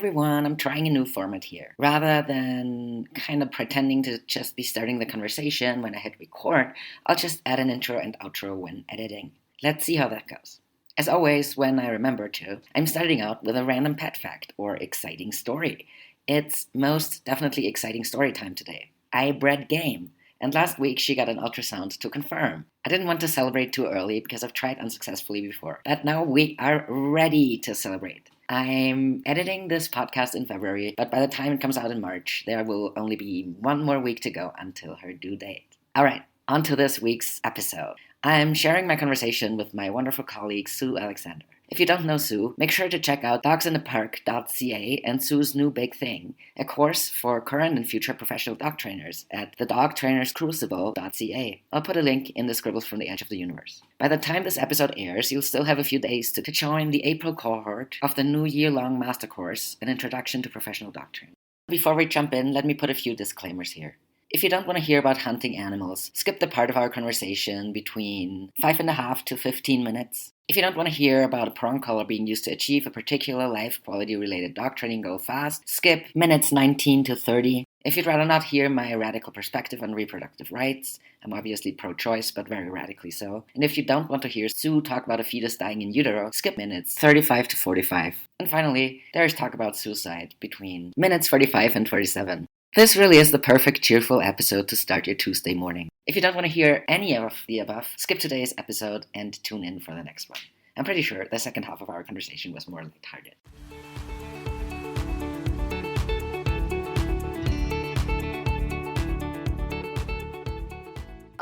everyone, I'm trying a new format here. Rather than kind of pretending to just be starting the conversation when I hit record, I'll just add an intro and outro when editing. Let's see how that goes. As always, when I remember to, I'm starting out with a random pet fact or exciting story. It's most definitely exciting story time today. I bred Game, and last week she got an ultrasound to confirm. I didn't want to celebrate too early because I've tried unsuccessfully before, but now we are ready to celebrate. I'm editing this podcast in February, but by the time it comes out in March, there will only be one more week to go until her due date. Alright, on to this week's episode. I'm sharing my conversation with my wonderful colleague Sue Alexander. If you don't know Sue, make sure to check out dogsinthepark.ca and Sue's new big thing, a course for current and future professional dog trainers at thedogtrainerscrucible.ca. I'll put a link in the scribbles from the edge of the universe. By the time this episode airs, you'll still have a few days to join the April cohort of the new year-long master course, An Introduction to Professional Dog Training. Before we jump in, let me put a few disclaimers here. If you don't want to hear about hunting animals, skip the part of our conversation between 5.5 to 15 minutes. If you don't want to hear about a prong collar being used to achieve a particular life quality related dog training goal fast, skip minutes 19 to 30. If you'd rather not hear my radical perspective on reproductive rights, I'm obviously pro-choice, but very radically so. And if you don't want to hear Sue talk about a fetus dying in utero, skip minutes 35 to 45. And finally, there's talk about suicide between minutes 45 and 47. This really is the perfect cheerful episode to start your Tuesday morning. If you don't want to hear any of the above, skip today's episode and tune in for the next one. I'm pretty sure the second half of our conversation was more lighthearted.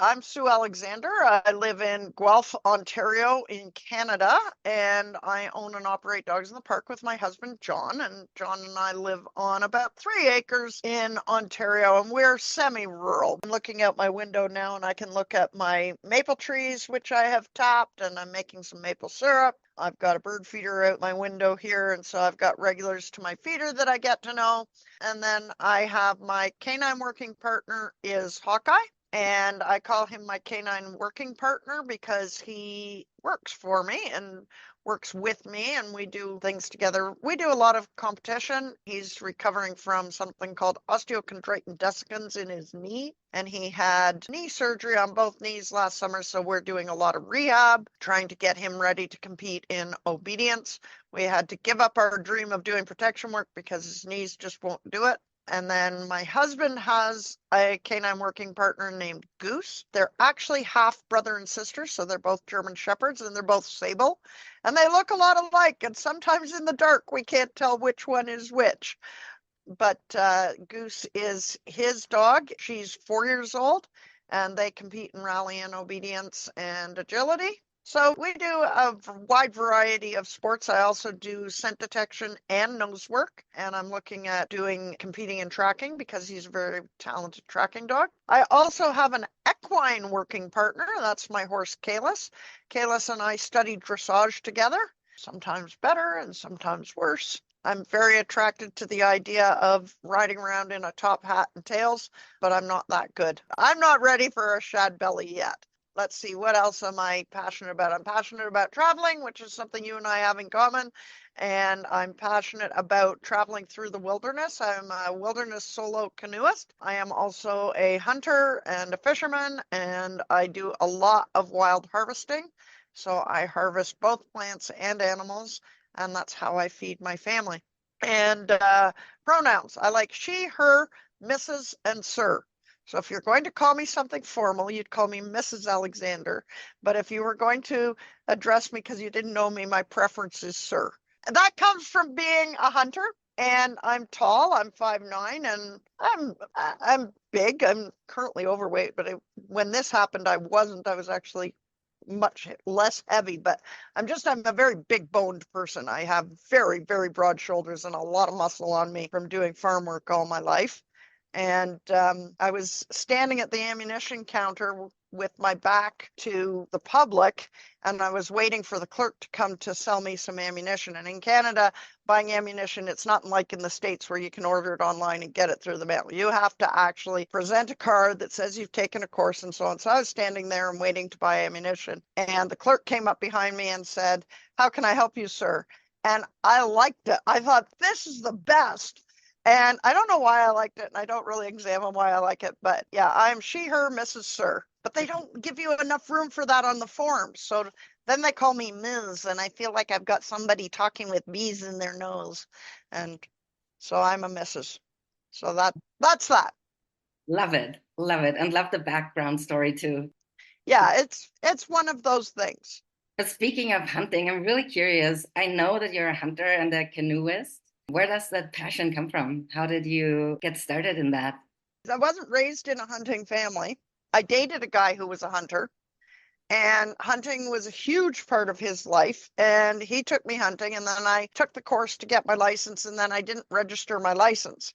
I'm Sue Alexander. I live in Guelph, Ontario in Canada, and I own and operate Dogs in the Park with my husband, John. And John and I live on about 3 acres in Ontario, and we're semi-rural. I'm looking out my window now, and I can look at my maple trees, which I have tapped, and I'm making some maple syrup. I've got a bird feeder out my window here, and so I've got regulars to my feeder that I get to know. And then I have my canine working partner is Hawkeye. And I call him my canine working partner because he works for me and works with me, and we do things together. We do a lot of competition. He's recovering from something called osteochondritis dissecans in his knee, and he had knee surgery on both knees last summer, so we're doing a lot of rehab, trying to get him ready to compete in obedience. We had to give up our dream of doing protection work because his knees just won't do it. And then my husband has a canine working partner named Goose. They're actually half brother and sister, so they're both German Shepherds, and they're both sable. And they look a lot alike, and sometimes in the dark we can't tell which one is which. But Goose is his dog. She's 4 years old, and they compete in rally and obedience and agility. So we do a wide variety of sports. I also do scent detection and nose work, and I'm looking at competing in tracking because he's a very talented tracking dog. I also have an equine working partner. That's my horse, Kalis. Kalis and I studied dressage together, sometimes better and sometimes worse. I'm very attracted to the idea of riding around in a top hat and tails, but I'm not that good. I'm not ready for a shad belly yet. Let's see, what else am I passionate about? I'm passionate about traveling, which is something you and I have in common. And I'm passionate about traveling through the wilderness. I'm a wilderness solo canoeist. I am also a hunter and a fisherman, and I do a lot of wild harvesting. So I harvest both plants and animals, and that's how I feed my family. And pronouns, I like she, her, Mrs., and sir. So if you're going to call me something formal, you'd call me Mrs. Alexander. But if you were going to address me because you didn't know me, my preference is sir. And that comes from being a hunter. And I'm tall, I'm 5'9", and I'm big. I'm currently overweight, but when this happened, I wasn't. I was actually much less heavy, but I'm a very big boned person. I have very, very broad shoulders and a lot of muscle on me from doing farm work all my life. And I was standing at the ammunition counter with my back to the public, and I was waiting for the clerk to come to sell me some ammunition. And in Canada, buying ammunition, it's not like in the States where you can order it online and get it through the mail. You have to actually present a card that says you've taken a course and so on. So I was standing there and waiting to buy ammunition. And the clerk came up behind me and said, "How can I help you, sir?" and I liked it. I thought this is the best. And I don't know why I liked it, and I don't really examine why I like it, but yeah, I'm she, her, Mrs. Sir. But they don't give you enough room for that on the form. So then they call me Ms., and I feel like I've got somebody talking with bees in their nose. And so I'm a Mrs. So that's that. Love it, and love the background story too. Yeah, it's one of those things. But speaking of hunting, I'm really curious. I know that you're a hunter and a canoeist. Where does that passion come from? How did you get started in that? I wasn't raised in a hunting family. I dated a guy who was a hunter, and hunting was a huge part of his life. And he took me hunting, and then I took the course to get my license, and then I didn't register my license.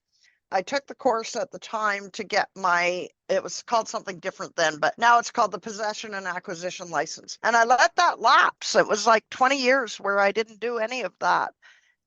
I took the course at the time to get it was called something different then, but now it's called the possession and acquisition license. And I let that lapse. It was like 20 years where I didn't do any of that.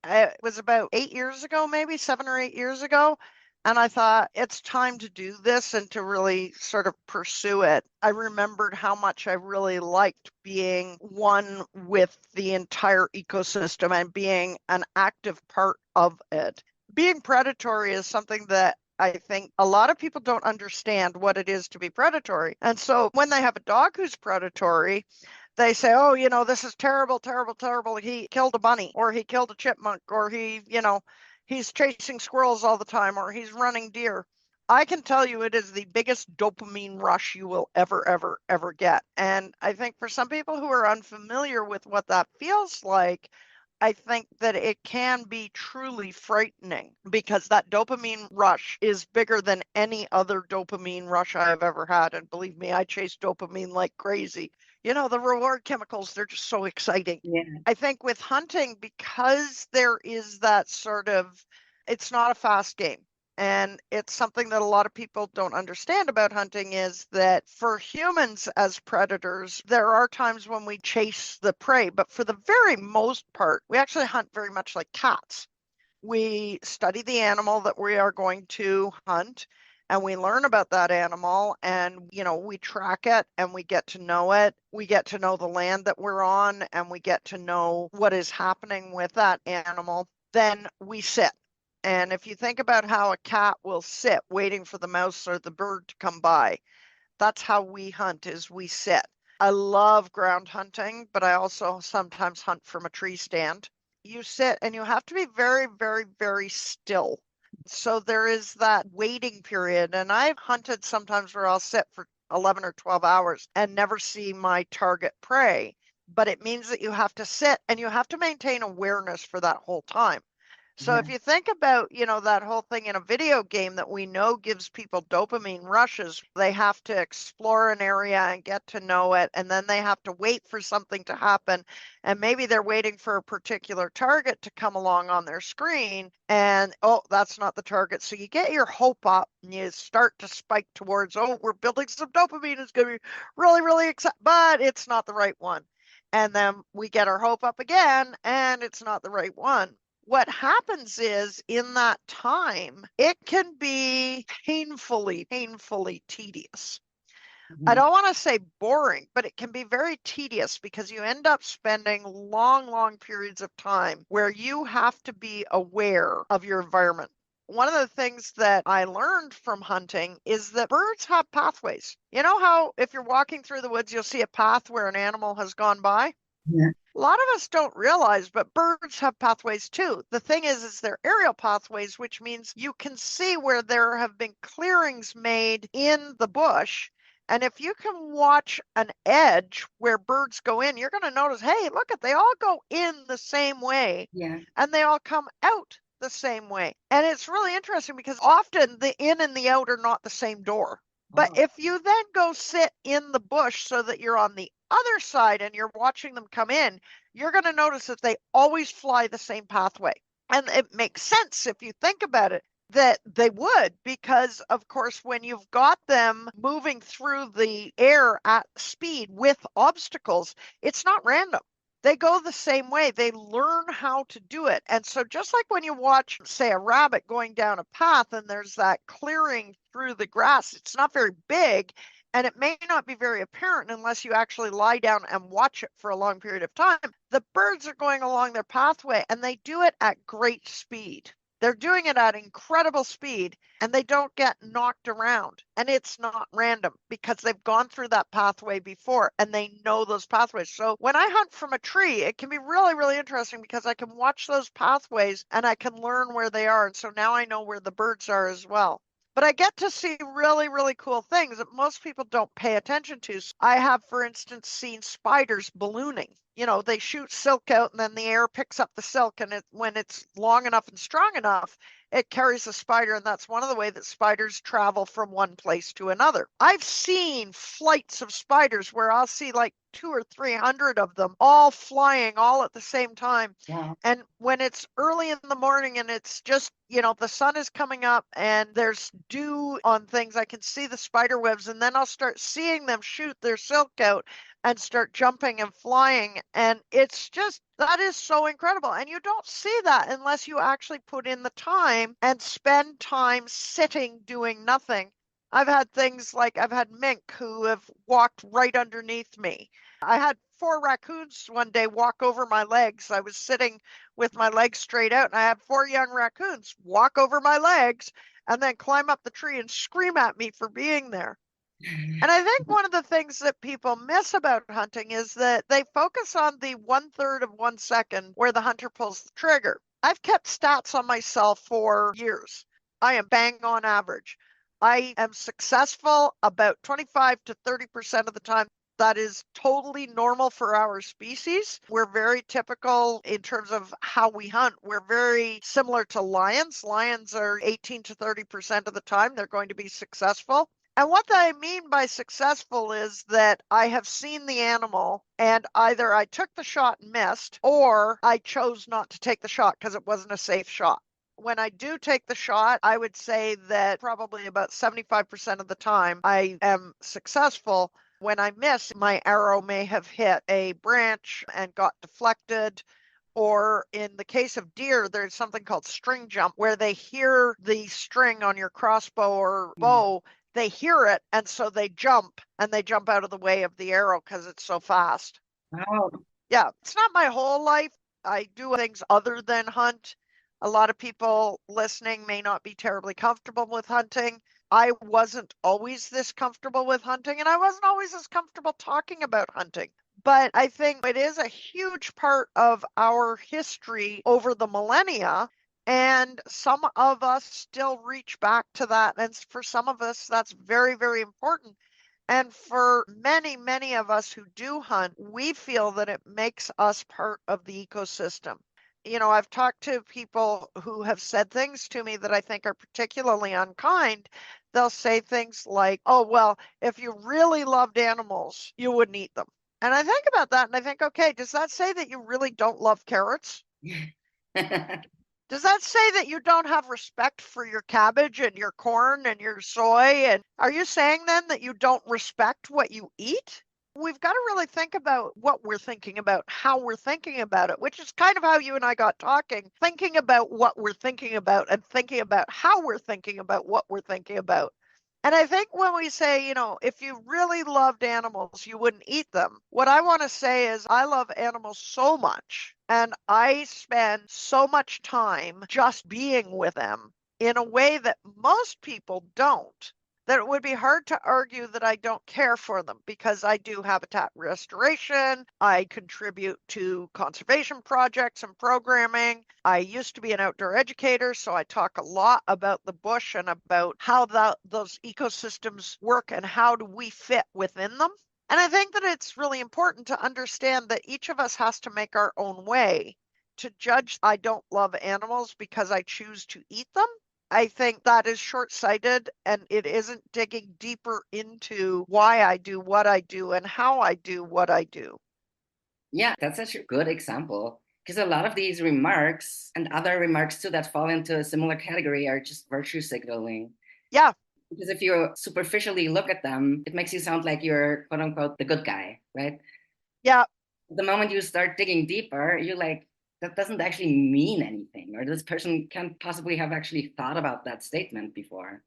It was about 8 years ago, maybe 7 or 8 years ago. And I thought it's time to do this and to really sort of pursue it. I remembered how much I really liked being one with the entire ecosystem and being an active part of it. Being predatory is something that I think a lot of people don't understand what it is to be predatory. And so when they have a dog who's predatory, they say, oh, this is terrible, terrible, terrible. He killed a bunny, or he killed a chipmunk, or he's chasing squirrels all the time, or he's running deer. I can tell you it is the biggest dopamine rush you will ever, ever, ever get. And I think for some people who are unfamiliar with what that feels like, I think that it can be truly frightening because that dopamine rush is bigger than any other dopamine rush I have ever had. And believe me, I chase dopamine like crazy. The reward chemicals, they're just so exciting. Yeah. I think with hunting, because there is that it's not a fast game. And it's something that a lot of people don't understand about hunting is that for humans as predators, there are times when we chase the prey, but for the very most part, we actually hunt very much like cats. We study the animal that we are going to hunt, and we learn about that animal, and we track it and we get to know it. We get to know the land that we're on, and we get to know what is happening with that animal. Then we sit. And if you think about how a cat will sit waiting for the mouse or the bird to come by, that's how we hunt, is we sit. I love ground hunting, but I also sometimes hunt from a tree stand. You sit and you have to be very, very, very still. So there is that waiting period. And I've hunted sometimes where I'll sit for 11 or 12 hours and never see my target prey. But it means that you have to sit and you have to maintain awareness for that whole time. So Yeah. if you think about, that whole thing in a video game that we know gives people dopamine rushes, they have to explore an area and get to know it, and then they have to wait for something to happen. And maybe they're waiting for a particular target to come along on their screen, and oh, that's not the target. So you get your hope up and you start to spike towards, oh, we're building some dopamine. It's going to be really, really exciting, but it's not the right one. And then we get our hope up again, and it's not the right one. What happens is in that time, it can be painfully, painfully tedious. I Mhm. don't want to say boring, but it can be very tedious because you end up spending long, long periods of time where you have to be aware of your environment. One of the things that I learned from hunting is that birds have pathways. You know how if you're walking through the woods, you'll see a path where an animal has gone by? Yeah. A lot of us don't realize, but birds have pathways too. The thing is they're aerial pathways, which means you can see where there have been clearings made in the bush. And if you can watch an edge where birds go in, you're going to notice, hey, look at, they all go in the same way Yeah. and they all come out the same way. And it's really interesting because often the in and the out are not the same door. But Oh, if you then go sit in the bush so that you're on the other side and you're watching them come in, you're going to notice that they always fly the same pathway. And it makes sense if you think about it that they would, because of course, when you've got them moving through the air at speed with obstacles, it's not random. They go the same way. They learn how to do it. And so just like when you watch, say, a rabbit going down a path and there's that clearing through the grass, it's not very big and it may not be very apparent unless you actually lie down and watch it for a long period of time. The birds are going along their pathway and they do it at great speed. They're doing it at incredible speed and they don't get knocked around. And it's not random because they've gone through that pathway before and they know those pathways. So when I hunt from a tree, it can be really, really interesting because I can watch those pathways and I can learn where they are. And so now I know where the birds are as well. But I get to see really, really cool things that most people don't pay attention to. I have, for instance, seen spiders ballooning. They shoot silk out and then the air picks up the silk. And when it's long enough and strong enough, it carries the spider. And that's one of the ways that spiders travel from one place to another. I've seen flights of spiders where I'll see like 200 or 300 of them all flying all at the same time. Yeah. And when it's early in the morning and it's just, the sun is coming up and there's dew on things, I can see the spider webs and then I'll start seeing them shoot their silk out and start jumping and flying. And that is so incredible. And you don't see that unless you actually put in the time and spend time sitting doing nothing. I've had mink who have walked right underneath me. I had 4 raccoons one day walk over my legs. I was sitting with my legs straight out, and I had 4 young raccoons walk over my legs and then climb up the tree and scream at me for being there. And I think one of the things that people miss about hunting is that they focus on the 1/3 of 1 second where the hunter pulls the trigger. I've kept stats on myself for years. I am bang on average. I am successful about 25 to 30% of the time. That is totally normal for our species. We're very typical in terms of how we hunt. We're very similar to lions. Lions are 18 to 30% of the time they're going to be successful. And what I mean by successful is that I have seen the animal and either I took the shot and missed, or I chose not to take the shot because it wasn't a safe shot. When I do take the shot, I would say that probably about 75% of the time I am successful. When I miss, my arrow may have hit a branch and got deflected. Or in the case of deer, there's something called string jump where they hear the string on your crossbow or bow. They hear it, and so they jump out of the way of the arrow because it's so fast. Wow. Yeah, it's not my whole life. I do things other than hunt. A lot of people listening may not be terribly comfortable with hunting. I wasn't always this comfortable with hunting, and I wasn't always as comfortable talking about hunting. But I think it is a huge part of our history over the millennia. And some of us still reach back to that. And for some of us, that's very, very important. And for many, many of us who do hunt, we feel that it makes us part of the ecosystem. I've talked to people who have said things to me that I think are particularly unkind. They'll say things like, oh, well, if you really loved animals, you wouldn't eat them. And I think about that and I think, okay, does that say that you really don't love carrots? Does that say that you don't have respect for your cabbage and your corn and your soy? And are you saying then that you don't respect what you eat? We've got to really think about what we're thinking about, how we're thinking about it, which is kind of how you and I got talking, thinking about what we're thinking about and thinking about how we're thinking about what we're thinking about. And I think when we say, if you really loved animals, you wouldn't eat them. What I want to say is I love animals so much and I spend so much time just being with them in a way that most people don't, that it would be hard to argue that I don't care for them because I do habitat restoration. I contribute to conservation projects and programming. I used to be an outdoor educator, so I talk a lot about the bush and about how those ecosystems work and how do we fit within them. And I think that it's really important to understand that each of us has to make our own way. To judge I don't love animals because I choose to eat them, I think that is short-sighted and it isn't digging deeper into why I do what I do and how I do what I do. Yeah, that's such a good example. Because a lot of these remarks and other remarks too that fall into a similar category are just virtue signaling. Yeah, Because if you superficially look at them, it makes you sound like you're quote unquote the good guy, right? yeah, The moment you start digging deeper, you're like, that doesn't actually mean anything, or this person can't possibly have actually thought about that statement before.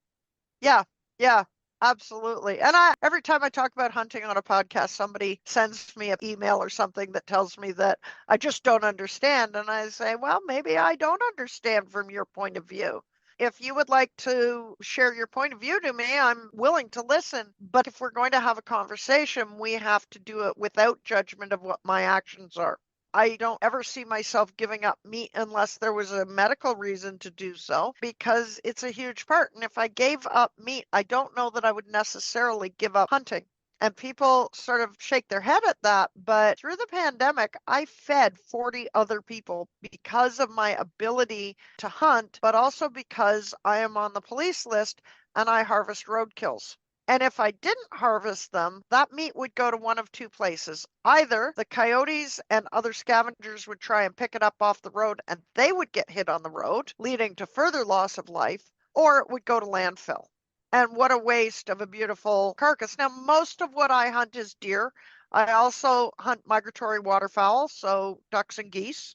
yeah, yeah. Absolutely. And every time I talk about hunting on a podcast, somebody sends me an email or something that tells me that I just don't understand. And I say, well, maybe I don't understand from your point of view. If you would like to share your point of view to me, I'm willing to listen. But if we're going to have a conversation, we have to do it without judgment of what my actions are. I don't ever see myself giving up meat unless there was a medical reason to do so, because it's a huge part. And if I gave up meat, I don't know that I would necessarily give up hunting. And people sort of shake their head at that. But through the pandemic, I fed 40 other people because of my ability to hunt, but also because I am on the police list and I harvest roadkills. And if I didn't harvest them, that meat would go to one of two places. Either the coyotes and other scavengers would try and pick it up off the road and they would get hit on the road, leading to further loss of life, or it would go to landfill. And what a waste of a beautiful carcass. Now, most of what I hunt is deer. I also hunt migratory waterfowl, so ducks and geese,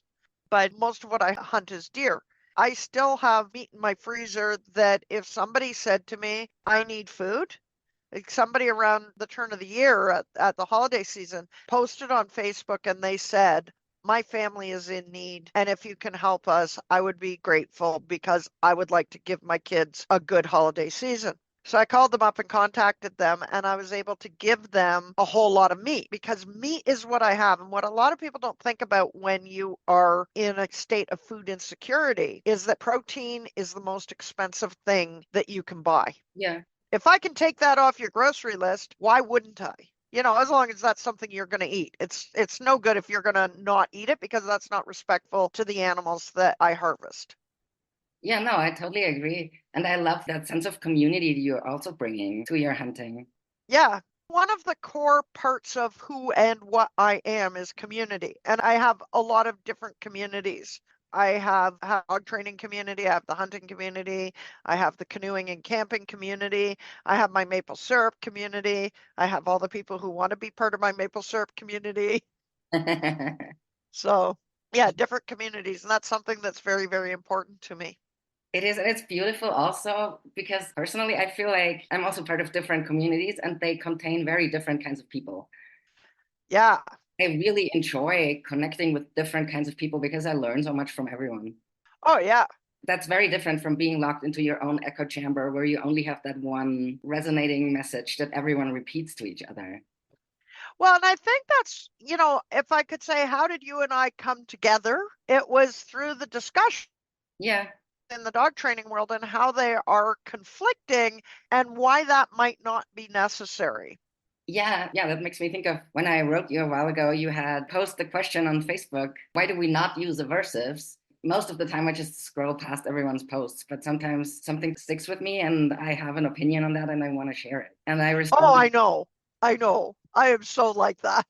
but most of what I hunt is deer. I still have meat in my freezer that if somebody said to me, I need food, like somebody around the turn of the year at the holiday season posted on Facebook and they said, my family is in need. And if you can help us, I would be grateful because I would like to give my kids a good holiday season. So I called them up and contacted them, and I was able to give them a whole lot of meat because meat is what I have. And what a lot of people don't think about when you are in a state of food insecurity is that protein is the most expensive thing that you can buy. Yeah. If I can take that off your grocery list, why wouldn't I? As long as that's something you're going to eat. It's no good if you're going to not eat it because that's not respectful to the animals that I harvest. Yeah, no, I totally agree. And I love that sense of community you're also bringing to your hunting. Yeah. One of the core parts of who and what I am is community. And I have a lot of different communities. I have a dog training community. I have the hunting community. I have the canoeing and camping community. I have my maple syrup community. I have all the people who want to be part of my maple syrup community. So, yeah, different communities. And that's something that's very, very important to me. It is, and it's beautiful also because personally, I feel like I'm also part of different communities and they contain very different kinds of people. Yeah. I really enjoy connecting with different kinds of people because I learn so much from everyone. Oh, yeah. That's very different from being locked into your own echo chamber where you only have that one resonating message that everyone repeats to each other. Well, and I think that's, if I could say, how did you and I come together? It was through the discussion Yeah. in the dog training world and how they are conflicting and why that might not be necessary. Yeah, that makes me think of when I wrote you a while ago, you had posted the question on Facebook, why do we not use aversives? Most of the time I just scroll past everyone's posts, but sometimes something sticks with me and I have an opinion on that and I want to share it. And I Oh, respond. I know. I know. I am so like that.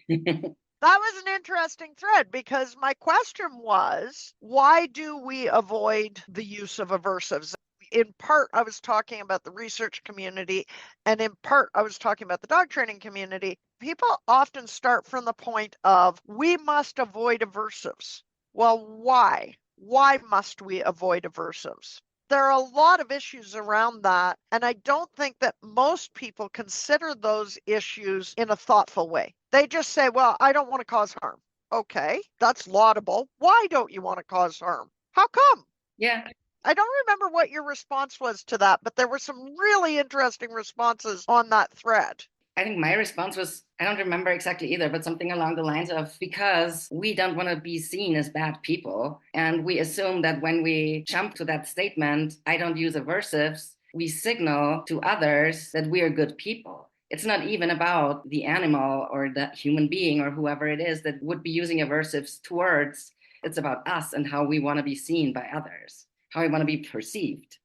That was an interesting thread because my question was, why do we avoid the use of aversives? In part, I was talking about the research community, and in part, I was talking about the dog training community. People often start from the point of, we must avoid aversives. Well, why? Why must we avoid aversives? There are a lot of issues around that, and I don't think that most people consider those issues in a thoughtful way. They just say, well, I don't want to cause harm. Okay, that's laudable. Why don't you want to cause harm? How come? Yeah. I don't remember what your response was to that, but there were some really interesting responses on that thread. I think my response was, I don't remember exactly either, but something along the lines of because we don't want to be seen as bad people. And we assume that when we jump to that statement, I don't use aversives, we signal to others that we are good people. It's not even about the animal or the human being or whoever it is that would be using aversives towards. It's about us and how we want to be seen by others, how we want to be perceived.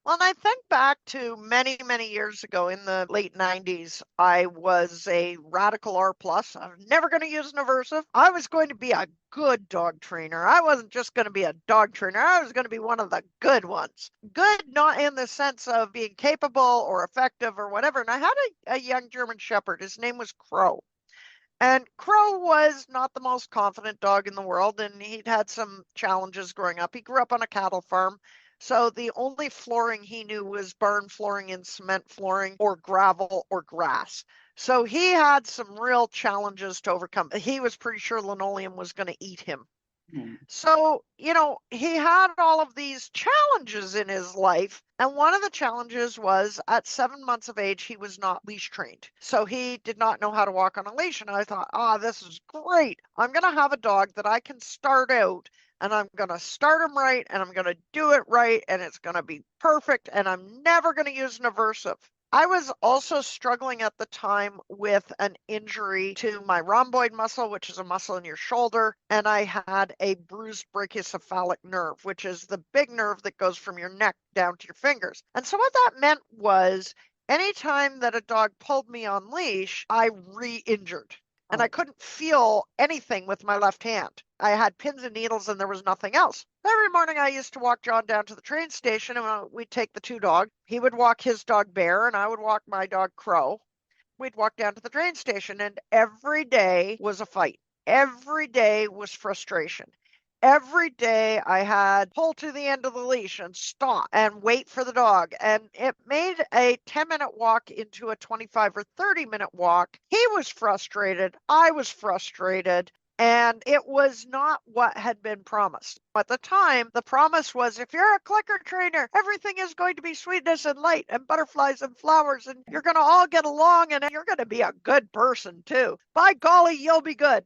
Well, and I think back to many, many years ago in the late 90s, I was a radical R plus. I was never going to use an aversive. I was going to be a good dog trainer. I wasn't just going to be a dog trainer. I was going to be one of the good ones. Good, not in the sense of being capable or effective or whatever. And I had a young German Shepherd. His name was Crow. And Crow was not the most confident dog in the world, and he'd had some challenges growing up. He grew up on a cattle farm, So the only flooring he knew was barn flooring and cement flooring or gravel or grass. So he had some real challenges to overcome. He was pretty sure linoleum was going to eat him. Hmm. So, he had all of these challenges in his life. And one of the challenges was at 7 months of age, he was not leash trained. So he did not know how to walk on a leash. And I thought, this is great. I'm going to have a dog that I can start out and I'm going to start him right and I'm going to do it right and it's going to be perfect and I'm never going to use an aversive. I was also struggling at the time with an injury to my rhomboid muscle, which is a muscle in your shoulder, and I had a bruised brachiocephalic nerve, which is the big nerve that goes from your neck down to your fingers. And so what that meant was anytime that a dog pulled me on leash, I re-injured. And I Oh. couldn't feel anything with my left hand. I had pins and needles and there was nothing else. Every morning I used to walk John down to the train station and we'd take the two dogs. He would walk his dog Bear and I would walk my dog Crow. We'd walk down to the train station and every day was a fight. Every day was frustration. Every day I had pull to the end of the leash and stop and wait for the dog. And it made a 10-minute walk into a 25 or 30-minute walk. He was frustrated. I was frustrated. And it was not what had been promised. At the time, the promise was if you're a clicker trainer, everything is going to be sweetness and light and butterflies and flowers, and you're going to all get along and you're going to be a good person too. By golly, you'll be good.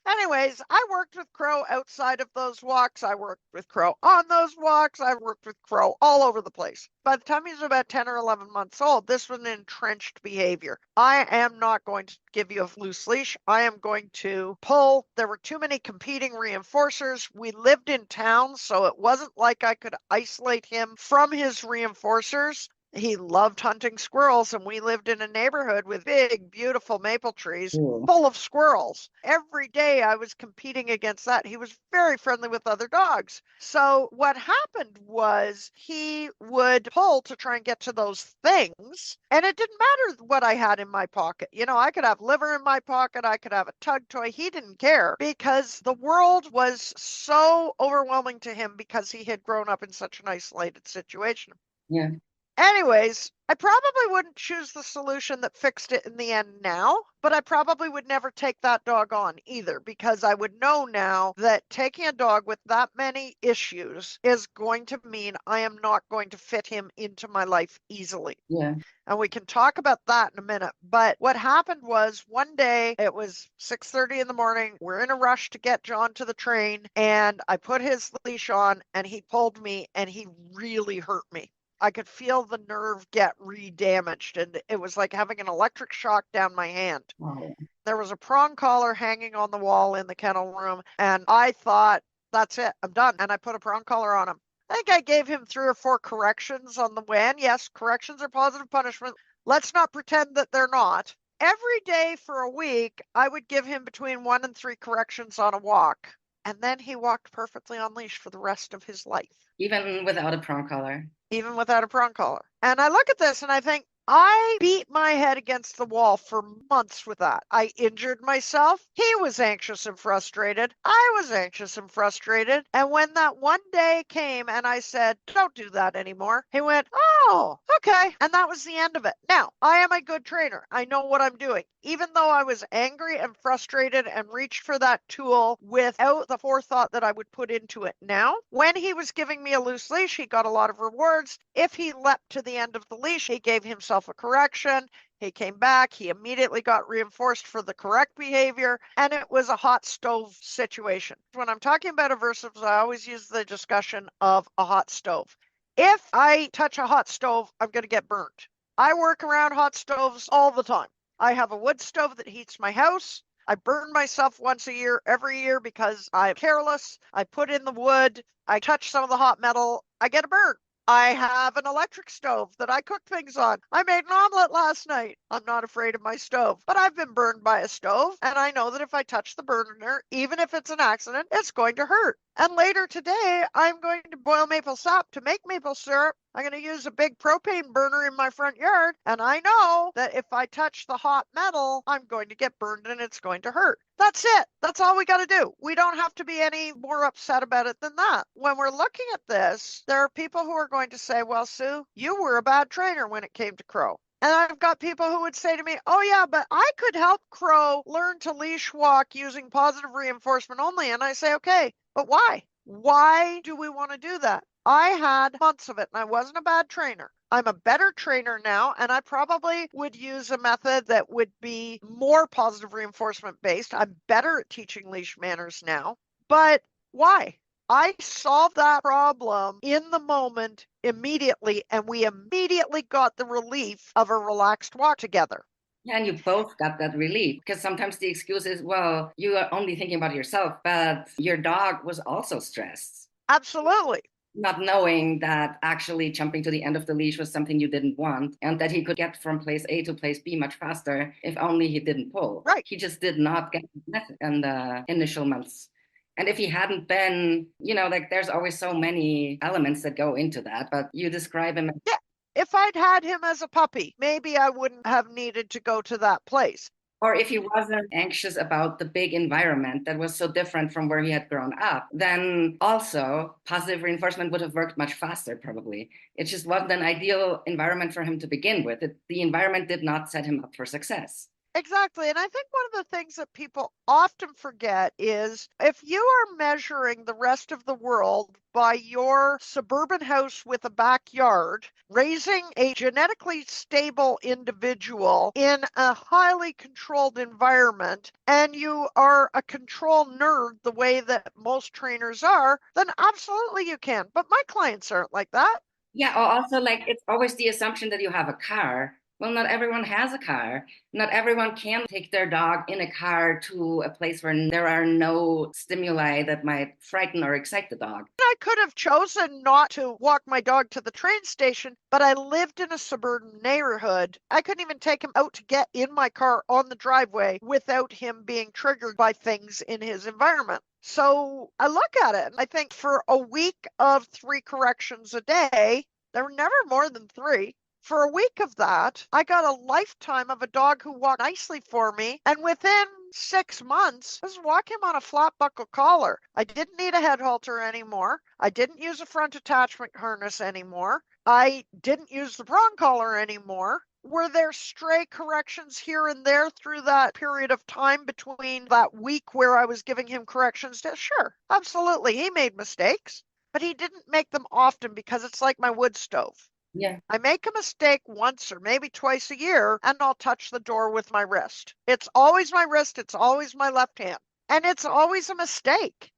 Anyways, I worked with Crow outside of those walks. I worked with Crow on those walks. I worked with Crow all over the place. By the time he was about 10 or 11 months old, this was an entrenched behavior. I am not going to give you a loose leash. I am going to pull. There were too many competing reinforcers. We lived in town, so it wasn't like I could isolate him from his reinforcers. He loved hunting squirrels, and we lived in a neighborhood with big, beautiful maple trees Cool. full of squirrels. Every day I was competing against that. He was very friendly with other dogs. So what happened was he would pull to try and get to those things, and it didn't matter what I had in my pocket. I could have liver in my pocket. I could have a tug toy. He didn't care because the world was so overwhelming to him because he had grown up in such an isolated situation. Yeah. Anyways, I probably wouldn't choose the solution that fixed it in the end now, but I probably would never take that dog on either because I would know now that taking a dog with that many issues is going to mean I am not going to fit him into my life easily. Yeah. And we can talk about that in a minute. But what happened was one day it was 6:30 in the morning. We're in a rush to get John to the train and I put his leash on and he pulled me and he really hurt me. I could feel the nerve get re-damaged, and it was like having an electric shock down my hand. Oh. There was a prong collar hanging on the wall in the kennel room, and I thought, that's it, I'm done. And I put a prong collar on him. I think I gave him 3 or 4 corrections on the way. And yes, corrections are positive punishment. Let's not pretend that they're not. Every day for a week, I would give him between 1 and 3 corrections on a walk. And then he walked perfectly on leash for the rest of his life. Even without a prong collar. Even without a prong collar. And I look at this and I think, I beat my head against the wall for months with that. I injured myself. He was anxious and frustrated. I was anxious and frustrated. And when that one day came and I said, don't do that anymore, he went, oh, okay. And that was the end of it. Now, I am a good trainer. I know what I'm doing. Even though I was angry and frustrated and reached for that tool without the forethought that I would put into it now, when he was giving me a loose leash, he got a lot of rewards. If he leapt to the end of the leash, he gave himself a correction. He came back. He immediately got reinforced for the correct behavior, and it was a hot stove situation. When I'm talking about aversives, I always use the discussion of a hot stove. If I touch a hot stove, I'm going to get burnt. I work around hot stoves all the time. I have a wood stove that heats my house. I burn myself once a year, every year, because I'm careless. I put in the wood. I touch some of the hot metal. I get a burn. I have an electric stove that I cook things on. I made an omelet last night. I'm not afraid of my stove, but I've been burned by a stove, and I know that if I touch the burner, even if it's an accident, it's going to hurt. And later today, I'm going to boil maple sap to make maple syrup. I'm going to use a big propane burner in my front yard. And I know that if I touch the hot metal, I'm going to get burned and it's going to hurt. That's it. That's all we got to do. We don't have to be any more upset about it than that. When we're looking at this, there are people who are going to say, well, Sue, you were a bad trainer when it came to Crow. And I've got people who would say to me, oh, yeah, but I could help Crow learn to leash walk using positive reinforcement only. And I say, okay, but why? Why do we want to do that? I had months of it and I wasn't a bad trainer. I'm a better trainer now, and I probably would use a method that would be more positive reinforcement based. I'm better at teaching leash manners now. But why? I solved that problem in the moment immediately, and we immediately got the relief of a relaxed walk together. Yeah, and you both got that relief, because sometimes the excuse is, well, you are only thinking about yourself, but your dog was also stressed. Absolutely. Not knowing that actually jumping to the end of the leash was something you didn't want, and that he could get from place A to place B much faster if only he didn't pull. Right. He just did not get it in the initial months. And if he hadn't been, like there's always so many elements that go into that, but you describe him. Yeah. If I'd had him as a puppy, maybe I wouldn't have needed to go to that place. Or if he wasn't anxious about the big environment that was so different from where he had grown up, then also positive reinforcement would have worked much faster, probably. It just wasn't an ideal environment for him to begin with. The environment did not set him up for success. Exactly. And I think one of the things that people often forget is if you are measuring the rest of the world by your suburban house with a backyard, raising a genetically stable individual in a highly controlled environment, and you are a control nerd the way that most trainers are, then absolutely you can. But my clients aren't like that. Yeah, or also like it's always the assumption that you have a car. Well, not everyone has a car. Not everyone can take their dog in a car to a place where there are no stimuli that might frighten or excite the dog. I could have chosen not to walk my dog to the train station, but I lived in a suburban neighborhood. I couldn't even take him out to get in my car on the driveway without him being triggered by things in his environment. So I look at it and I think for a week of 3 corrections a day, there were never more than 3. For a week of that, I got a lifetime of a dog who walked nicely for me. And within 6 months, I was walking him on a flat buckle collar. I didn't need a head halter anymore. I didn't use a front attachment harness anymore. I didn't use the prong collar anymore. Were there stray corrections here and there through that period of time between that week where I was giving him corrections? Sure, absolutely. He made mistakes, but he didn't make them often because it's like my wood stove. Yeah. I make a mistake once or maybe twice a year, and I'll touch the door with my wrist. It's always my wrist. It's always my left hand. And it's always a mistake.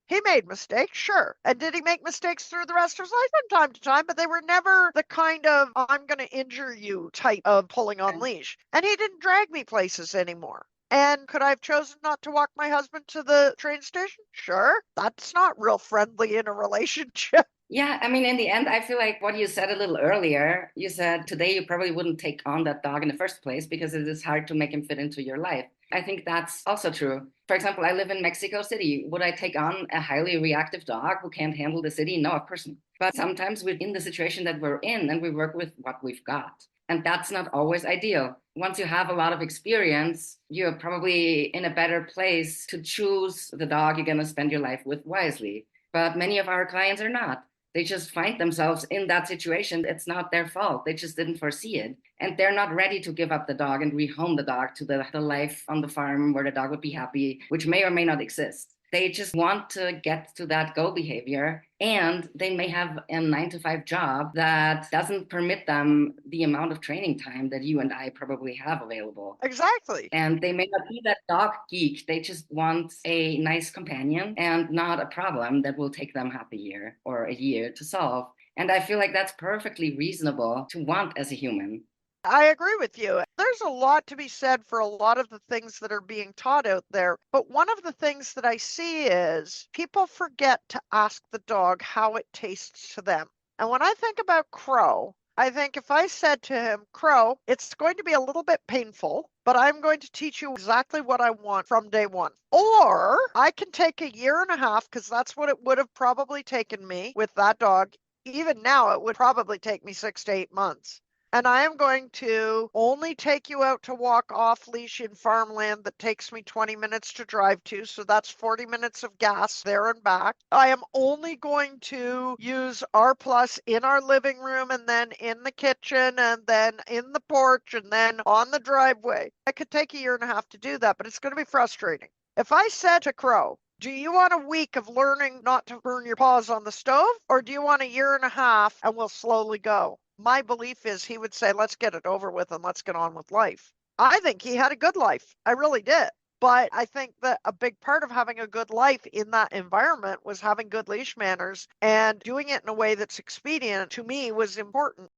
He made mistakes, sure. And did he make mistakes through the rest of his life from time to time? But they were never the kind of, I'm going to injure you type of pulling on leash. And he didn't drag me places anymore. And could I have chosen not to walk my husband to the train station? Sure. That's not real friendly in a relationship. Yeah, I mean, in the end, I feel like what you said a little earlier, you said today you probably wouldn't take on that dog in the first place because it is hard to make him fit into your life. I think that's also true. For example, I live in Mexico City. Would I take on a highly reactive dog who can't handle the city? No, of course not. But sometimes we're in the situation that we're in and we work with what we've got. And that's not always ideal. Once you have a lot of experience, you're probably in a better place to choose the dog you're going to spend your life with wisely. But many of our clients are not. They just find themselves in that situation. It's not their fault. They just didn't foresee it. And they're not ready to give up the dog and rehome the dog to the life on the farm where the dog would be happy, which may or may not exist. They just want to get to that go behavior, and they may have a 9-to-5 job that doesn't permit them the amount of training time that you and I probably have available. Exactly. And they may not be that dog geek. They just want a nice companion and not a problem that will take them half a year or a year to solve. And I feel like that's perfectly reasonable to want as a human. I agree with you. There's a lot to be said for a lot of the things that are being taught out there. But one of the things that I see is people forget to ask the dog how it tastes to them. And when I think about Crow, I think if I said to him, Crow, it's going to be a little bit painful, but I'm going to teach you exactly what I want from day one. Or I can take a year and a half, because that's what it would have probably taken me with that dog. Even now, it would probably take me 6 to 8 months. And I am going to only take you out to walk off leash in farmland that takes me 20 minutes to drive to. So that's 40 minutes of gas there and back. I am only going to use R Plus in our living room and then in the kitchen and then in the porch and then on the driveway. I could take a year and a half to do that, but it's going to be frustrating. If I said to Crow, do you want a week of learning not to burn your paws on the stove, or do you want a year and a half and we'll slowly go? My belief is he would say, let's get it over with and let's get on with life. I think he had a good life. I really did. But I think that a big part of having a good life in that environment was having good leash manners, and doing it in a way that's expedient to me was important.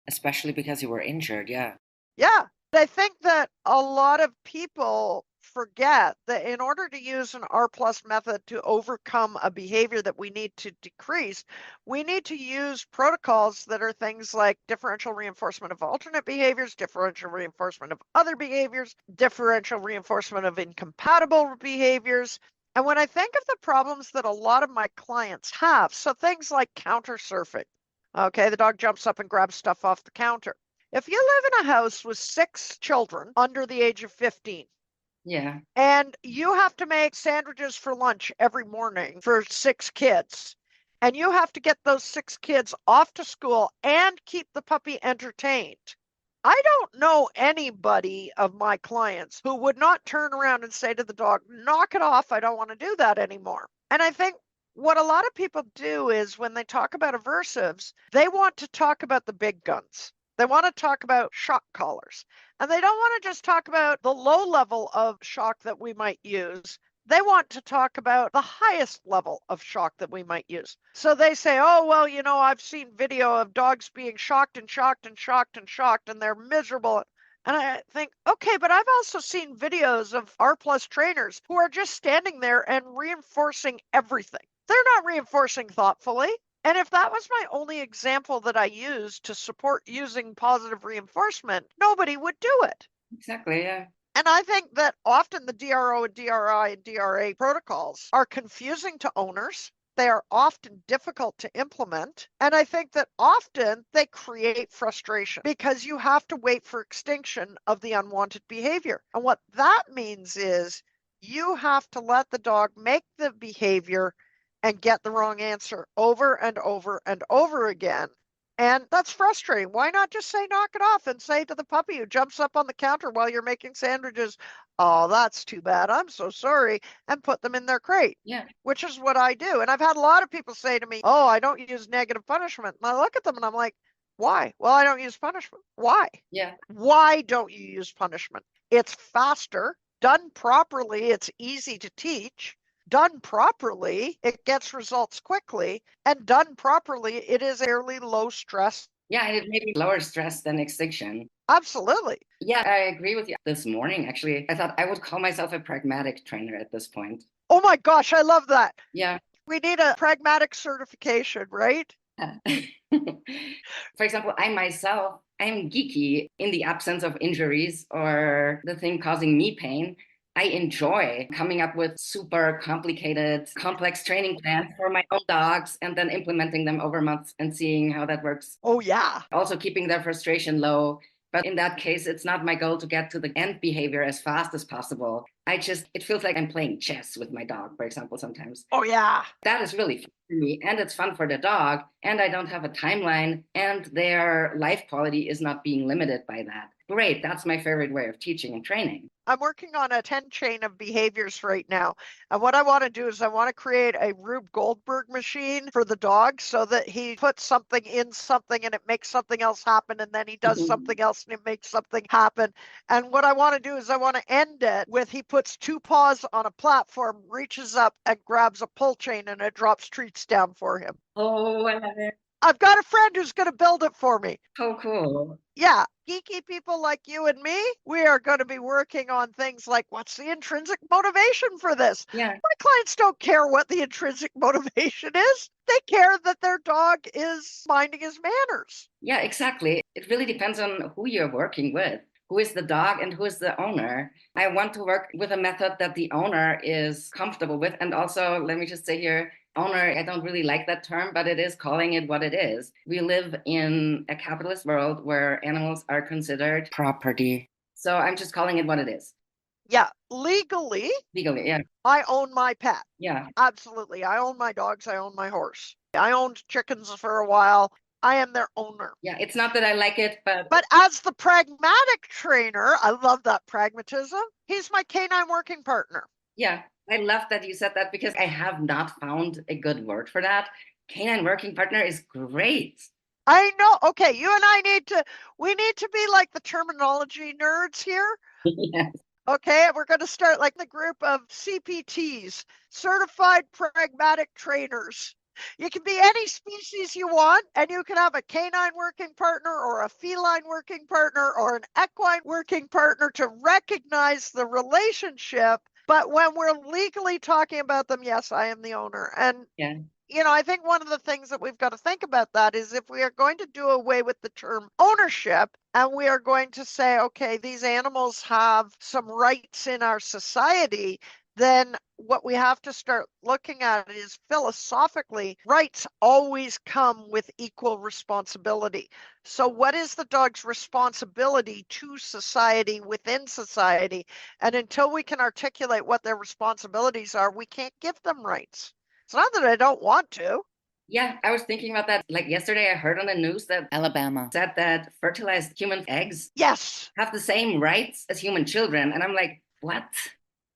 Especially because you were injured, yeah. Yeah. I think that a lot of people forget that in order to use an R plus method to overcome a behavior that we need to decrease, we need to use protocols that are things like differential reinforcement of alternate behaviors, differential reinforcement of other behaviors, differential reinforcement of incompatible behaviors. And when I think of the problems that a lot of my clients have, so things like counter surfing, okay, the dog jumps up and grabs stuff off the counter. If you live in a house with 6 children under the age of 15, Yeah. and you have to make sandwiches for lunch every morning for 6 kids, and you have to get those 6 kids off to school and keep the puppy entertained, I don't know anybody of my clients who would not turn around and say to the dog, knock it off, I don't want to do that anymore. And I think what a lot of people do is when they talk about aversives, they want to talk about the big guns. They want to talk about shock collars. And they don't want to just talk about the low level of shock that we might use. They want to talk about the highest level of shock that we might use. So they say, oh, well, I've seen video of dogs being shocked and shocked and shocked and shocked, and they're miserable. And I think, okay, but I've also seen videos of R plus trainers who are just standing there and reinforcing everything. They're not reinforcing thoughtfully. And if that was my only example that I used to support using positive reinforcement, nobody would do it. Exactly, yeah. And I think that often the DRO and DRI and DRA protocols are confusing to owners. They are often difficult to implement. And I think that often they create frustration because you have to wait for extinction of the unwanted behavior. And what that means is you have to let the dog make the behavior and get the wrong answer over and over and over again. And that's frustrating. Why not just say knock it off and say to the puppy who jumps up on the counter while you're making sandwiches, oh, that's too bad, I'm so sorry, and put them in their crate, Yeah. which is what I do. And I've had a lot of people say to me, oh, I don't use negative punishment. And I look at them and I'm like, why? Well, I don't use punishment. Why? Yeah. Why don't you use punishment? It's faster, done properly, it's easy to teach. Done properly, it gets results quickly, and done properly, it is fairly low stress. Yeah, and it may be lower stress than extinction. Absolutely. Yeah, I agree with you. This morning, actually, I thought I would call myself a pragmatic trainer at this point. Oh my gosh, I love that. Yeah. We need a pragmatic certification, right? For example, I myself, I'm geeky in the absence of injuries or the thing causing me pain. I enjoy coming up with super complicated, complex training plans for my own dogs and then implementing them over months and seeing how that works. Oh, yeah. Also keeping their frustration low. But in that case, it's not my goal to get to the end behavior as fast as possible. It feels like I'm playing chess with my dog, for example, sometimes. Oh, yeah. That is really fun for me, and it's fun for the dog, and I don't have a timeline, and their life quality is not being limited by that. Great, that's my favorite way of teaching and training. I'm working on a 10 chain of behaviors right now. And what I want to do is I want to create a Rube Goldberg machine for the dog so that he puts something in something and it makes something else happen. And then he does something else and it makes something happen. And what I want to do is I want to end it with he puts 2 paws on a platform, reaches up and grabs a pull chain and it drops treats down for him. Oh, I love it. I've got a friend who's going to build it for me. Oh, cool. Yeah, geeky people like you and me, we are going to be working on things like what's the intrinsic motivation for this? Yeah. My clients don't care what the intrinsic motivation is. They care that their dog is minding his manners. Yeah, exactly. It really depends on who you're working with. Who is the dog and who is the owner? I want to work with a method that the owner is comfortable with. And also, let me just say here, owner, I don't really like that term, but it is calling it what it is. We live in a capitalist world where animals are considered property. So I'm just calling it what it is. Yeah, legally, Yeah. I own my pet. Yeah. Absolutely. I own my dogs. I own my horse. I owned chickens for a while. I am their owner. Yeah, it's not that I like it, but as the pragmatic trainer, I love that pragmatism. He's my canine working partner. Yeah, I love that you said that because I have not found a good word for that. Canine working partner is great. I know. Okay, you and I need to be like the terminology nerds here. Yes. Okay, we're going to start like the group of CPTs, certified pragmatic trainers. You can be any species you want, and you can have a canine working partner or a feline working partner or an equine working partner to recognize the relationship. But when we're legally talking about them, yes, I am the owner. And Yeah. I think one of the things that we've got to think about that is if we are going to do away with the term ownership and we are going to say, okay, these animals have some rights in our society, then what we have to start looking at is philosophically, rights always come with equal responsibility. So what is the dog's responsibility to society within society? And until we can articulate what their responsibilities are, we can't give them rights. It's not that I don't want to. Yeah, I was thinking about that. Like yesterday, I heard on the news that Alabama said that fertilized human eggs Yes. have the same rights as human children. And I'm like, what?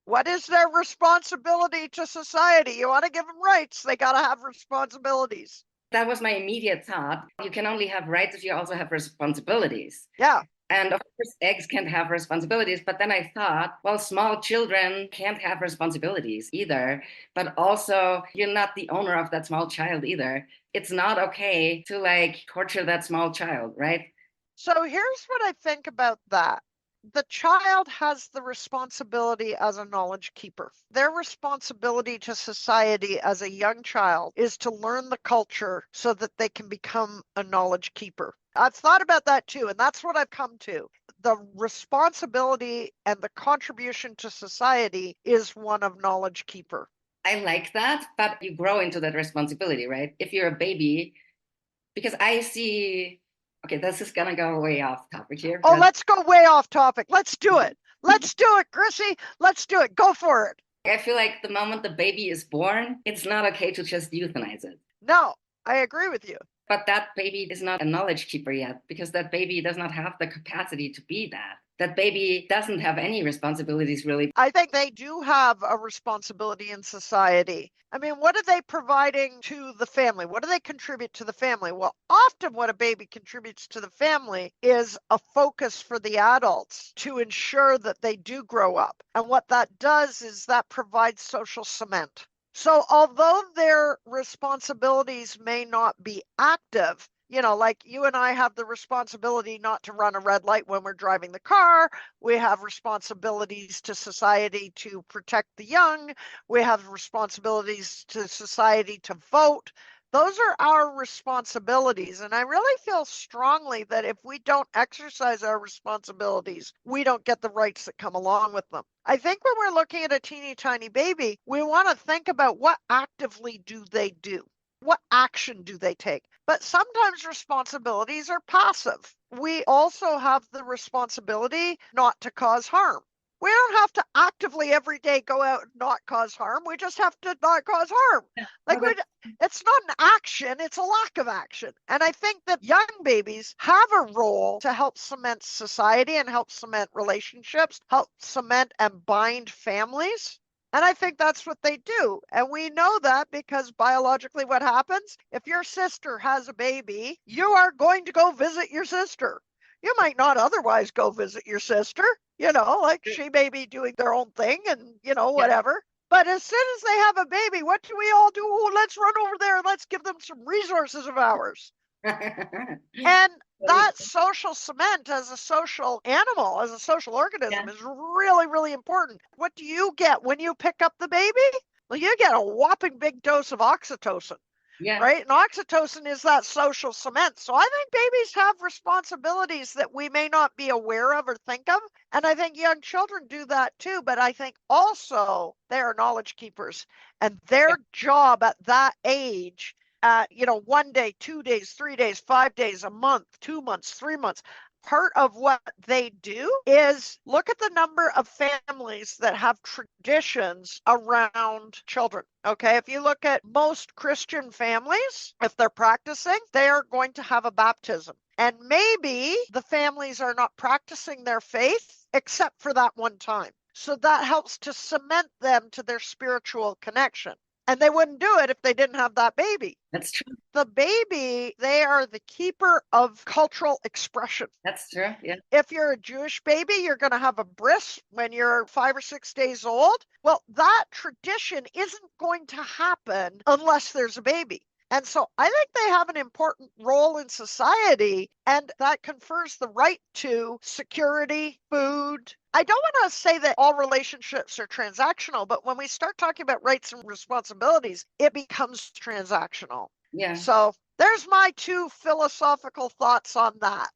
What is their responsibility to society? You want to give them rights, they got to have responsibilities. That was my immediate thought. You can only have rights if you also have responsibilities. Yeah. And of course, eggs can't have responsibilities. But then I thought, well, small children can't have responsibilities either. But also, you're not the owner of that small child either. It's not okay to like torture that small child, right? So here's what I think about that. The child has the responsibility as a knowledge keeper. Their responsibility to society as a young child is to learn the culture so that they can become a knowledge keeper. I've thought about that too, and that's what I've come to. The responsibility and the contribution to society is one of knowledge keeper. I like that, but you grow into that responsibility, right? If you're a baby, because I see, okay, this is gonna go way off topic here. Oh, let's go way off topic. Let's do it. Let's do it, Chrissy. Let's do it. Go for it. I feel like the moment the baby is born, it's not okay to just euthanize it. No, I agree with you. But that baby is not a knowledge keeper yet because that baby does not have the capacity to be that. That baby doesn't have any responsibilities really. I think they do have a responsibility in society. I mean, what are they providing to the family? What do they contribute to the family? Well, often what a baby contributes to the family is a focus for the adults to ensure that they do grow up. And what that does is that provides social cement. So although their responsibilities may not be active, like you and I have the responsibility not to run a red light when we're driving the car. We have responsibilities to society to protect the young. We have responsibilities to society to vote. Those are our responsibilities. And I really feel strongly that if we don't exercise our responsibilities, we don't get the rights that come along with them. I think when we're looking at a teeny tiny baby, we want to think about what actively do they do? What action do they take? But sometimes responsibilities are passive. We also have the responsibility not to cause harm. We don't have to actively every day go out and not cause harm. We just have to not cause harm. It's not an action, it's a lack of action. And I think that young babies have a role to help cement society and help cement relationships, help cement and bind families. And I think that's what they do. And we know that because biologically what happens, if your sister has a baby, you are going to go visit your sister. You might not otherwise go visit your sister, like she may be doing their own thing and, whatever. But But as soon as they have a baby, what do we all do? Oh, let's run over there and let's give them some resources of ours. And that social cement as a social animal, as a social organism, is really, really important. What do you get when you pick up the baby? Well, you get a whopping big dose of oxytocin. Yeah. Right? And oxytocin is that social cement. So I think babies have responsibilities that we may not be aware of or think of. And I think young children do that too. But I think also they are knowledge keepers. And their job at that age, 1 day, 2 days, 3 days, 5 days, a month, 2 months, 3 months, part of what they do is look at the number of families that have traditions around children. Okay, if you look at most Christian families, if they're practicing, they are going to have a baptism. And maybe the families are not practicing their faith except for that one time. So that helps to cement them to their spiritual connection. And they wouldn't do it if they didn't have that baby. That's true. The baby, they are the keeper of cultural expression. That's true. Yeah. If you're a Jewish baby, you're going to have a bris when you're 5 or 6 days old. Well, that tradition isn't going to happen unless there's a baby. And so I think they have an important role in society, and that confers the right to security, food. I don't want to say that all relationships are transactional, but when we start talking about rights and responsibilities, it becomes transactional. Yeah. So there's my 2 philosophical thoughts on that.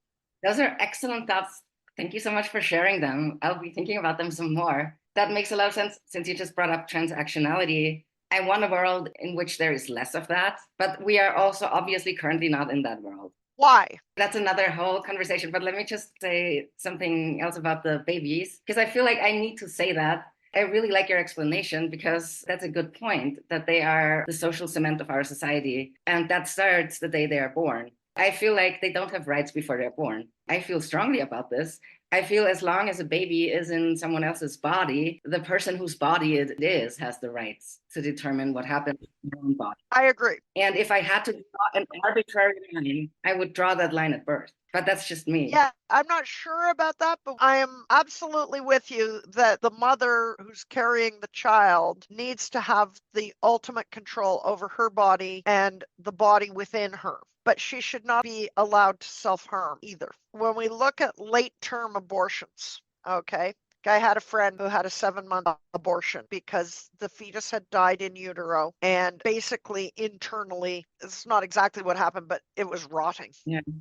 Those are excellent thoughts. Thank you so much for sharing them. I'll be thinking about them some more. That makes a lot of sense since you just brought up transactionality. I want a world in which there is less of that, but we are also obviously currently not in that world. Why? That's another whole conversation, but let me just say something else about the babies, because I feel like I need to say that. I really like your explanation because that's a good point, that they are the social cement of our society, and that starts the day they are born. I feel like they don't have rights before they're born. I feel strongly about this. I feel as long as a baby is in someone else's body, the person whose body it is has the rights to determine what happens in their own body. I agree. And if I had to draw an arbitrary line, I would draw that line at birth. But that's just me. Yeah, I'm not sure about that, but I am absolutely with you that the mother who's carrying the child needs to have the ultimate control over her body and the body within her. But she should not be allowed to self-harm either. When we look at late-term abortions, okay, I had a friend who had a 7-month abortion because the fetus had died in utero, and basically internally, it's not exactly what happened, but it was rotting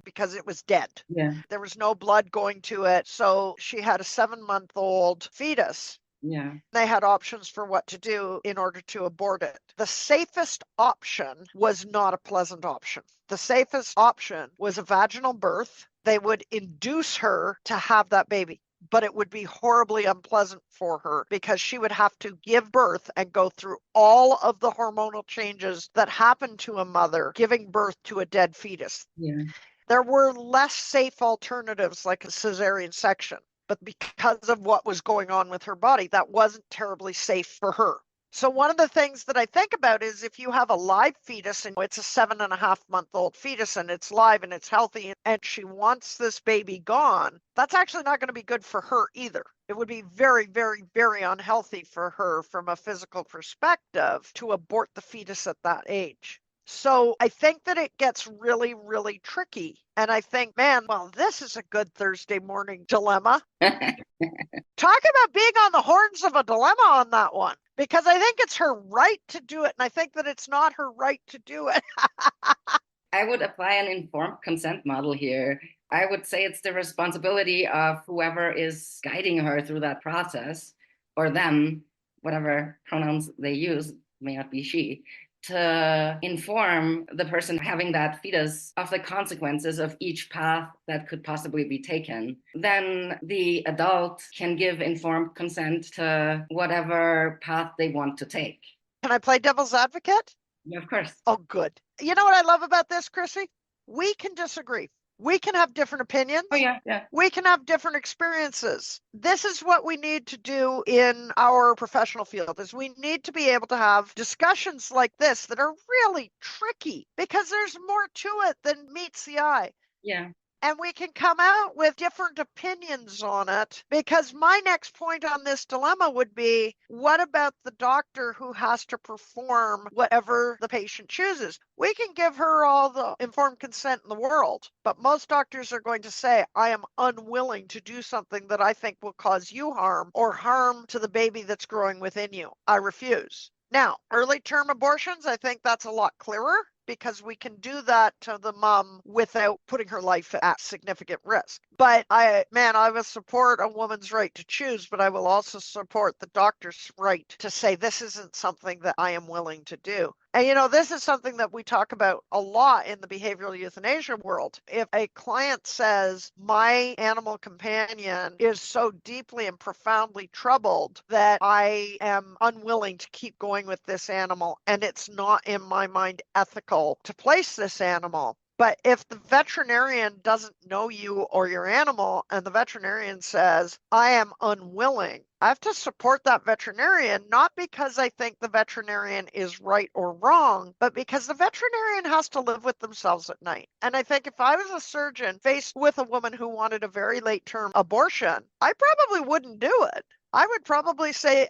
because it was dead. Yeah. There was no blood going to it. So she had a 7-month-old fetus. Yeah. They had options for what to do in order to abort it. The safest option was not a pleasant option. The safest option was a vaginal birth. They would induce her to have that baby, but it would be horribly unpleasant for her because she would have to give birth and go through all of the hormonal changes that happen to a mother giving birth to a dead fetus. Yeah. There were less safe alternatives like a cesarean section, but because of what was going on with her body, that wasn't terribly safe for her. So one of the things that I think about is if you have a live fetus and it's a 7.5-month-old fetus and it's live and it's healthy and she wants this baby gone, that's actually not going to be good for her either. It would be very, very, very unhealthy for her from a physical perspective to abort the fetus at that age. So I think that it gets really, really tricky. And I think, man, well, this is a good Thursday morning dilemma. Talk about being on the horns of a dilemma on that one, because I think it's her right to do it. And I think that it's not her right to do it. I would apply an informed consent model here. I would say it's the responsibility of whoever is guiding her through that process, or them, whatever pronouns they use, may not be she, to inform the person having that fetus of the consequences of each path that could possibly be taken. Then the adult can give informed consent to whatever path they want to take. Can I play devil's advocate? Yeah, of course. Oh, good. You know what I love about this, Chrissy? We can disagree. We can have different opinions. Oh, yeah. We can have different experiences. This is what we need to do in our professional field, is we need to be able to have discussions like this that are really tricky because there's more to it than meets the eye. Yeah. And we can come out with different opinions on it, because my next point on this dilemma would be, what about the doctor who has to perform whatever the patient chooses? We can give her all the informed consent in the world, but most doctors are going to say, I am unwilling to do something that I think will cause you harm or harm to the baby that's growing within you. I refuse. Now, early term abortions, I think that's a lot clearer, because we can do that to the mom without putting her life at significant risk. But I will support a woman's right to choose, but I will also support the doctor's right to say, this isn't something that I am willing to do. And this is something that we talk about a lot in the behavioral euthanasia world. If a client says, my animal companion is so deeply and profoundly troubled that I am unwilling to keep going with this animal, and it's not in my mind ethical to place this animal. But if the veterinarian doesn't know you or your animal, and the veterinarian says, I am unwilling, I have to support that veterinarian, not because I think the veterinarian is right or wrong, but because the veterinarian has to live with themselves at night. And I think if I was a surgeon faced with a woman who wanted a very late term abortion, I probably wouldn't do it. I would probably say,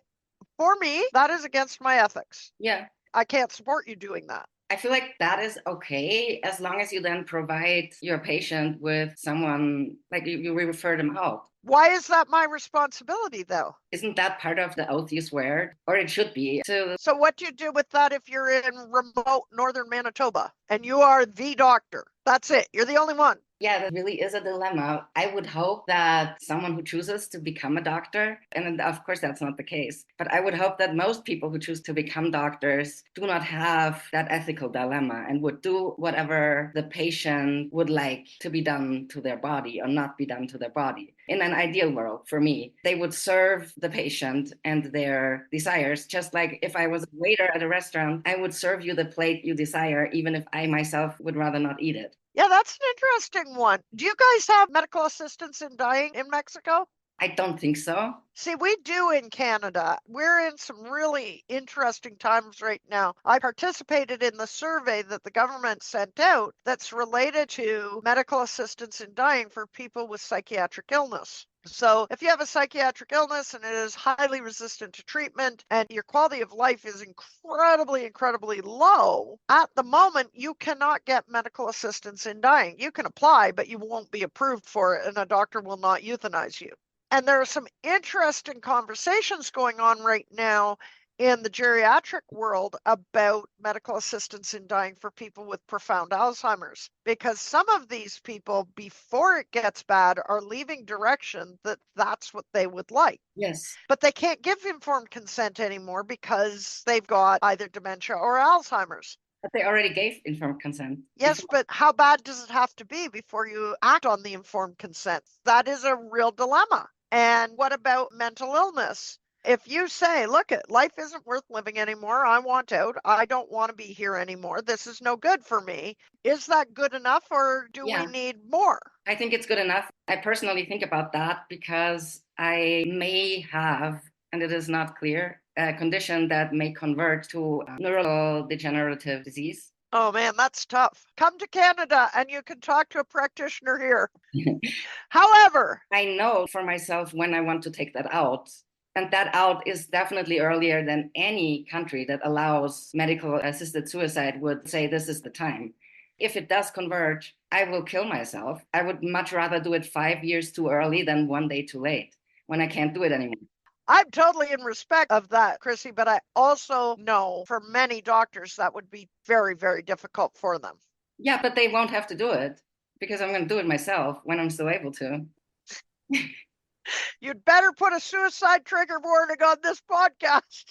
for me, that is against my ethics. Yeah. I can't support you doing that. I feel like that is okay, as long as you then provide your patient with someone, like you refer them out. Why is that my responsibility, though? Isn't that part of the oath you swear? Or it should be. So what do you do with that if you're in remote northern Manitoba and you are the doctor? That's it. You're the only one. Yeah, that really is a dilemma. I would hope that someone who chooses to become a doctor, and of course that's not the case, but I would hope that most people who choose to become doctors do not have that ethical dilemma and would do whatever the patient would like to be done to their body or not be done to their body. In an ideal world, for me, they would serve the patient and their desires, just like if I was a waiter at a restaurant, I would serve you the plate you desire, even if I myself would rather not eat it. Yeah, that's an interesting one. Do you guys have medical assistance in dying in Mexico? I don't think so. See, we do in Canada. We're in some really interesting times right now. I participated in the survey that the government sent out that's related to medical assistance in dying for people with psychiatric illness. So if you have a psychiatric illness and it is highly resistant to treatment and your quality of life is incredibly, incredibly low, at the moment, you cannot get medical assistance in dying. You can apply, but you won't be approved for it, and a doctor will not euthanize you. And there are some interesting conversations going on right now in the geriatric world about medical assistance in dying for people with profound Alzheimer's, because some of these people, before it gets bad, are leaving direction that that's what they would like. Yes. But they can't give informed consent anymore because they've got either dementia or Alzheimer's. But they already gave informed consent. Yes, but how bad does it have to be before you act on the informed consent? That is a real dilemma. And what about mental illness? If you say, look, life isn't worth living anymore, I want out, I don't want to be here anymore, this is no good for me, is that good enough, or do we need more? I think it's good enough. I personally think about that because I may have, and it is not clear, a condition that may convert to neurodegenerative disease. Oh man, that's tough. Come to Canada and you can talk to a practitioner here. However, I know for myself when I want to take that out. And that out is definitely earlier than any country that allows medical assisted suicide would say this is the time. If it does converge, I will kill myself. I would much rather do it 5 years too early than 1 day too late when I can't do it anymore. I'm totally in respect of that, Chrissy, but I also know for many doctors that would be very, very difficult for them. Yeah, but they won't have to do it because I'm going to do it myself when I'm still able to. You'd better put a suicide trigger warning on this podcast.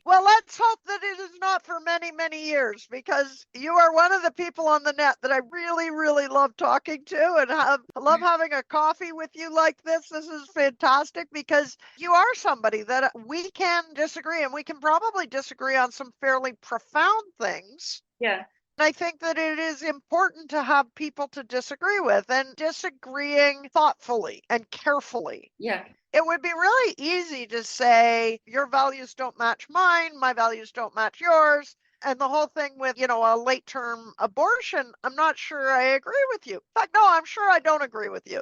Well, let's hope that it is not for many, many years, because you are one of the people on the net that I really, really love talking to, and love having a coffee with you like this. This is fantastic because you are somebody that we can disagree, and we can probably disagree on some fairly profound things. Yeah. I think that it is important to have people to disagree with, and disagreeing thoughtfully and carefully. Yeah. It would be really easy to say, your values don't match mine, my values don't match yours. And the whole thing with, a late term abortion, I'm not sure I agree with you. In fact, no, I'm sure I don't agree with you.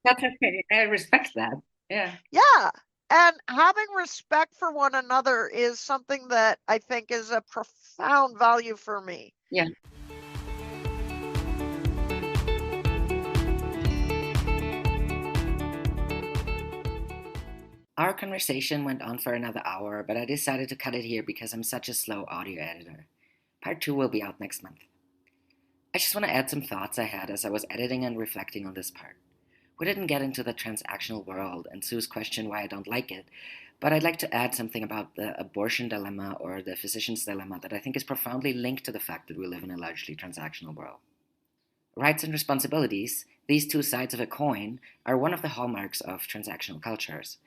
That's okay. I respect that. Yeah. Yeah. And having respect for one another is something that I think is a profound value for me. Yeah. Our conversation went on for another hour, but I decided to cut it here because I'm such a slow audio editor. Part 2 will be out next month. I just want to add some thoughts I had as I was editing and reflecting on this part. We didn't get into the transactional world and Sue's question why I don't like it, but I'd like to add something about the abortion dilemma or the physician's dilemma that I think is profoundly linked to the fact that we live in a largely transactional world. Rights and responsibilities, these two sides of a coin, are one of the hallmarks of transactional cultures.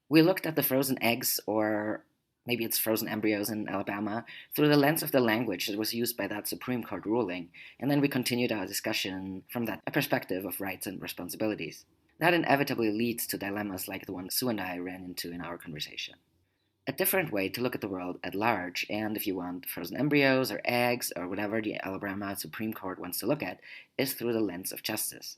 We looked at the frozen eggs, or maybe it's frozen embryos in Alabama, through the lens of the language that was used by that Supreme Court ruling, and then we continued our discussion from that perspective of rights and responsibilities. That inevitably leads to dilemmas like the one Sue and I ran into in our conversation. A different way to look at the world at large, and if you want frozen embryos or eggs or whatever the Alabama Supreme Court wants to look at, is through the lens of justice.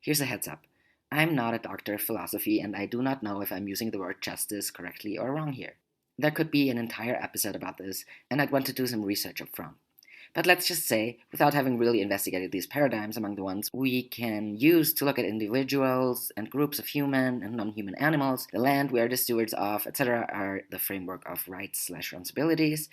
Here's a heads up. I'm not a doctor of philosophy, and I do not know if I'm using the word justice correctly or wrong here. There could be an entire episode about this, and I'd want to do some research up front. But let's just say, without having really investigated these paradigms among the ones we can use to look at individuals and groups of human and non-human animals, the land we are the stewards of, etc., are the framework of rights/responsibilities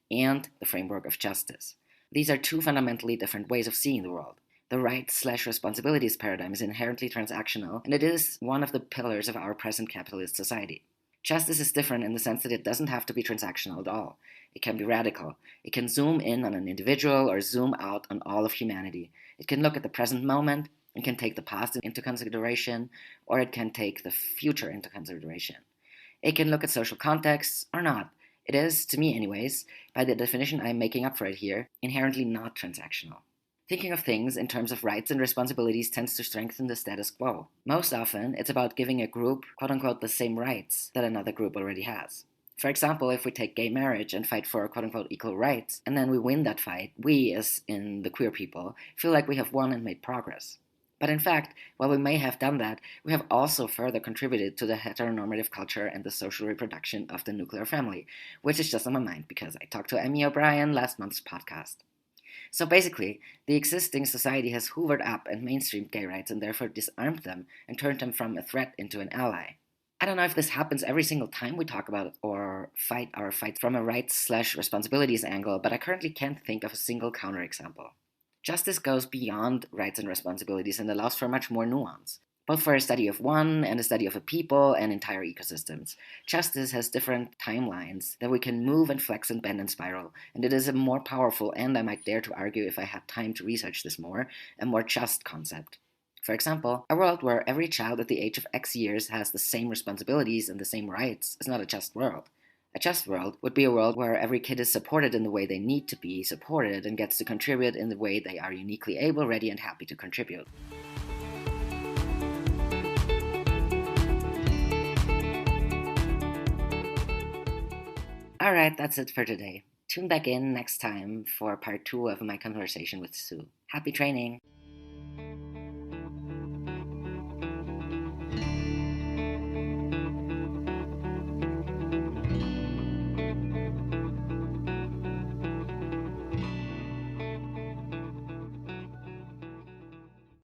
and the framework of justice. These are two fundamentally different ways of seeing the world. The rights/responsibilities paradigm is inherently transactional, and it is one of the pillars of our present capitalist society. Justice is different in the sense that it doesn't have to be transactional at all. It can be radical. It can zoom in on an individual or zoom out on all of humanity. It can look at the present moment, it can take the past into consideration, or it can take the future into consideration. It can look at social contexts or not. It is, to me anyways, by the definition I'm making up for it here, inherently not transactional. Thinking of things in terms of rights and responsibilities tends to strengthen the status quo. Most often, it's about giving a group, quote-unquote, the same rights that another group already has. For example, if we take gay marriage and fight for, quote-unquote, equal rights, and then we win that fight, we, as in the queer people, feel like we have won and made progress. But in fact, while we may have done that, we have also further contributed to the heteronormative culture and the social reproduction of the nuclear family, which is just on my mind because I talked to Emmy O'Brien last month's podcast. So basically, the existing society has hoovered up and mainstreamed gay rights and therefore disarmed them and turned them from a threat into an ally. I don't know if this happens every single time we talk about it or fight our fights from a rights/responsibilities angle, but I currently can't think of a single counterexample. Justice goes beyond rights and responsibilities and allows for much more nuance. Both for a study of one and a study of a people and entire ecosystems. Justice has different timelines that we can move and flex and bend and spiral, and it is a more powerful, and I might dare to argue if I had time to research this more, a more just concept. For example, a world where every child at the age of X years has the same responsibilities and the same rights is not a just world. A just world would be a world where every kid is supported in the way they need to be supported and gets to contribute in the way they are uniquely able, ready, and happy to contribute. Alright, that's it for today. Tune back in next time for part 2 of my conversation with Sue. Happy training!